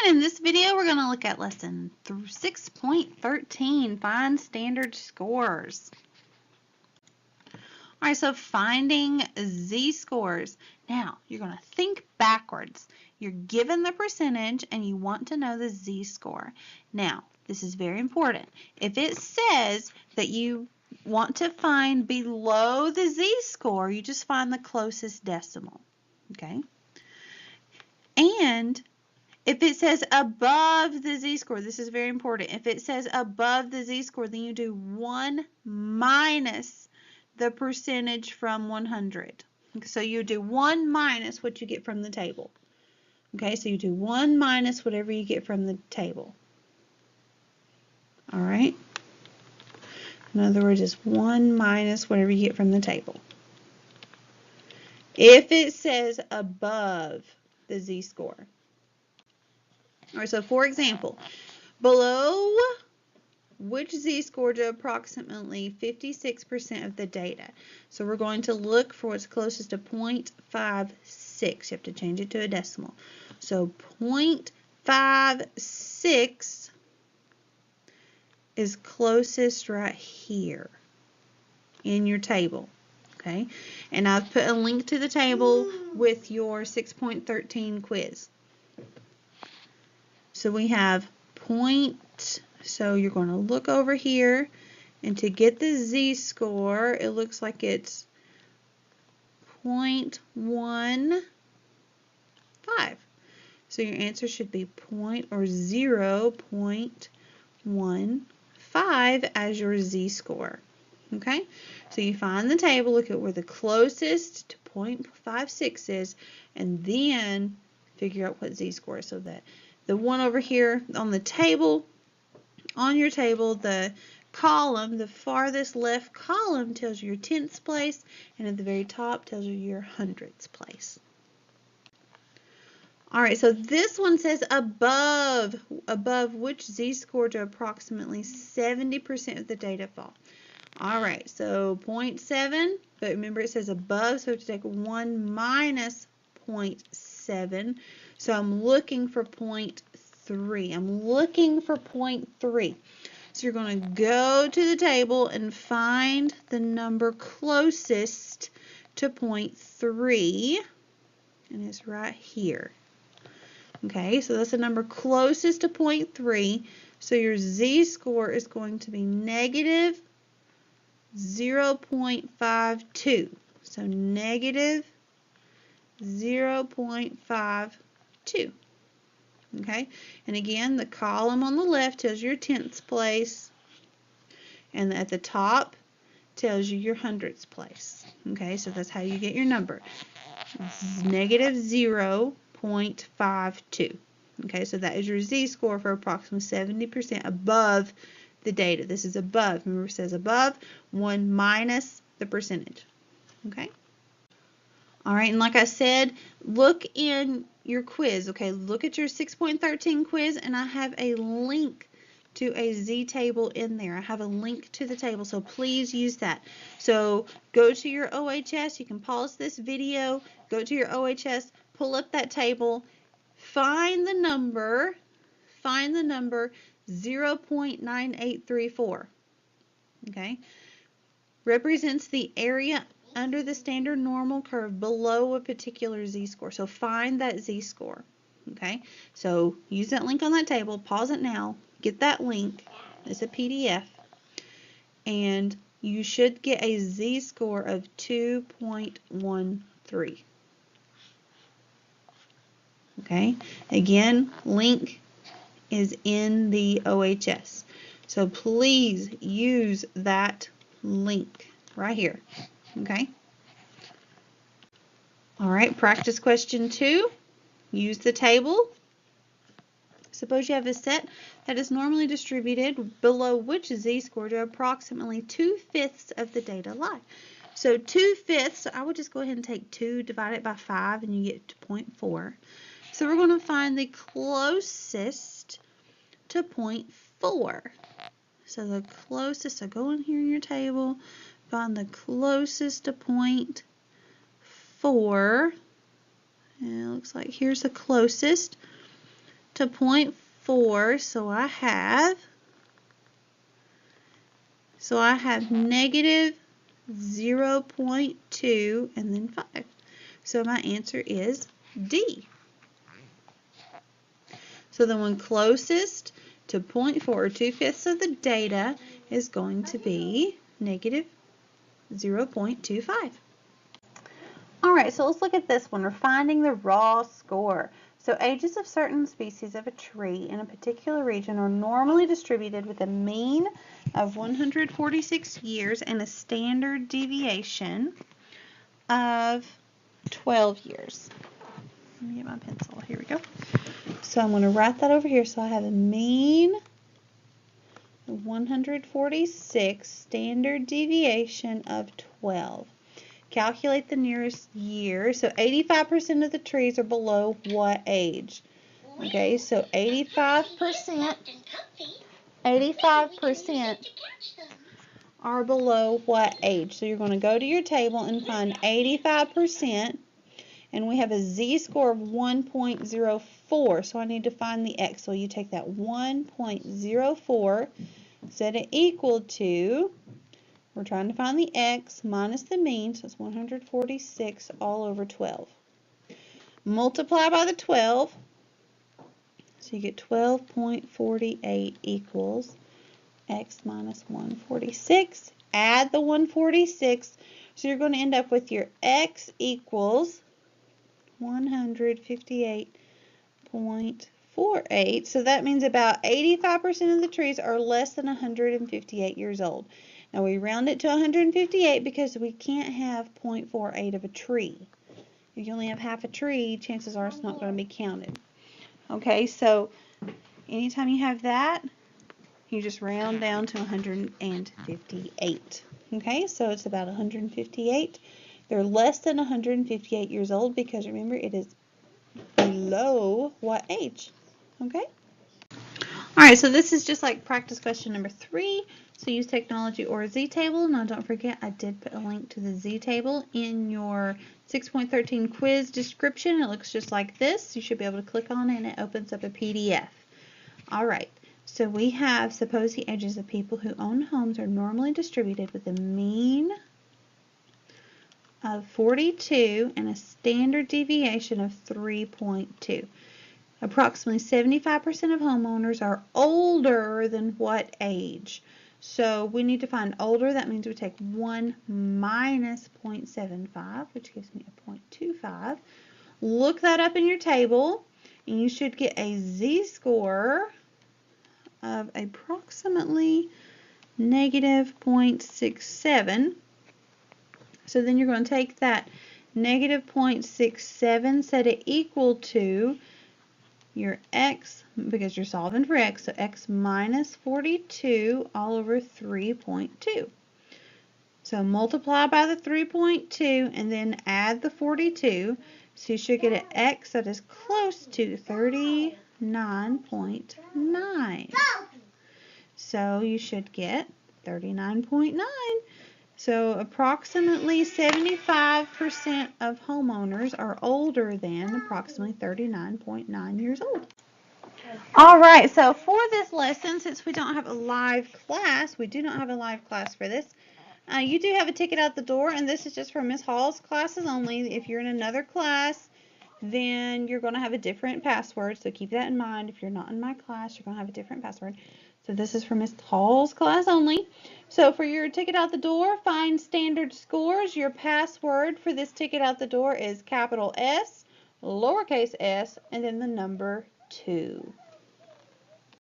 And in this video, we're going to look at lesson 6.13, find standard scores. All right, so finding z-scores. Now, you're going to think backwards. You're given the percentage and you want to know the z-score. Now, this is very important. If it says that you want to find below the z-score, you just find the closest decimal, okay? And if it says above the z-score, this is very important. If it says above the z-score, then you do 1 minus the percentage from 100. So you do 1 minus what you get from the table. Okay, so you do 1 minus whatever you get from the table. All right? In other words, it's 1 minus whatever you get from the table. If it says above the z-score. All right, so for example, below which z-score to approximately 56% of the data. So we're going to look for what's closest to 0.56. You have to change it to a decimal. So 0.56 is closest right here in your table. Okay, and I've put a link to the table with your 6.13 quiz. So we have so you're going to look over here, and to get the z-score, it looks like it's 0.15. So your answer should be 0.15 as your z-score. Okay, so you find the table, look at where the closest to 0.56 is, and then figure out what z-score is. So that the one over here on the table, on your table, the column, the farthest left column tells you your tenths place, and at the very top tells you your hundredths place. All right, so this one says above which z-score to approximately 70% of the data fall. All right, so 0.7, but remember it says above, so we have to take 1 minus 0.7. So I'm looking for 0.3. I'm looking for 0.3. So you're going to go to the table and find the number closest to 0.3, and it's right here. Okay, so that's the number closest to 0.3. So your z-score is going to be negative 0.52. So negative 0.52. Okay, and again, the column on the left tells you your tenths place, and at the top tells you your hundredths place. Okay, so that's how you get your number. It's negative 0.52. Okay, so that is your z-score for approximately 70% above the data. This is above. Remember, it says above, 1 minus the percentage. Okay. All right, and like I said, look in your quiz. Okay, look at your 6.13 quiz, and I have a link to a z-table in there. I have a link to the table, so please use that. So go to your OHS. You can pause this video, go to your OHS, pull up that table, find the number 0.9834. Okay, represents the area under the standard normal curve below a particular z-score. So find that z-score. Okay, so use that link on that table, pause it now, get that link, it's a PDF, and you should get a z-score of 2.13. Okay, again, link is in the OHS. So please use that link right here. Okay. All right, practice question 2. Use the table. Suppose you have a set that is normally distributed below which z-score to approximately 2/5 of the data lie. So 2/5, I would just go ahead and take 2, divide it by 5, and you get 0.4. So we're going to find the closest to 0.4. So the closest, so go in here in your table, find the closest to 0.4. And it looks like here's the closest to 0.4, so I have negative 0.2 and then 5. So my answer is D. So the one closest to 0.4, or 2/5 of the data, is going to be negative 0.25. All right, so let's look at this one. We're finding the raw score. So ages of certain species of a tree in a particular region are normally distributed with a mean of 146 years and a standard deviation of 12 years. Let me get my pencil. Here we go. So I'm going to write that over here. So I have a mean of 146, standard deviation of 12. Calculate the nearest year. So 85% of the trees are below what age? Okay, so 85% are below what age? So you're going to go to your table and find 85%, and we have a z-score of 1.04. So I need to find the x. So you take that 1.04, set it equal to, we're trying to find the x minus the mean, so it's 146 all over 12. Multiply by the 12, so you get 12.48 equals x minus 146. Add the 146, so you're going to end up with your x equals 158.48. So that means about 85% of the trees are less than 158 years old. Now we round it to 158 because we can't have 0.48 of a tree. If you only have half a tree, chances are it's not going to be counted. Okay, so anytime you have that, you just round down to 158. Okay, so it's about 158. They're less than 158 years old because remember it is below what age? Okay? Alright, so this is just like practice question number 3. So use technology or a z-table. Now don't forget I did put a link to the z-table in your 6.13 quiz description. It looks just like this. You should be able to click on it and it opens up a PDF. Alright, so we have, suppose the ages of people who own homes are normally distributed with a mean of 42 and a standard deviation of 3.2. Approximately 75% of homeowners are older than what age? So we need to find older. That means we take 1 minus 0.75, which gives me a 0.25. Look that up in your table, and you should get a z-score of approximately negative 0.67. So then you're going to take that negative 0.67, set it equal to your x, because you're solving for x, so x minus 42 all over 3.2. So multiply by the 3.2 and then add the 42. So you should get an x that is close to 39.9. So you should get 39.9. So approximately 75% of homeowners are older than approximately 39.9 years old. All right, so for this lesson, since we don't have a live class, we do not have a live class for this, you do have a ticket out the door, and this is just for Ms. Hall's classes only. If you're in another class, then you're going to have a different password, so keep that in mind. If you're not in my class, you're going to have a different password. So this is for Ms. Hall's class only. So for your ticket out the door, find standard scores. Your password for this ticket out the door is capital S, lowercase s, and then the number 2.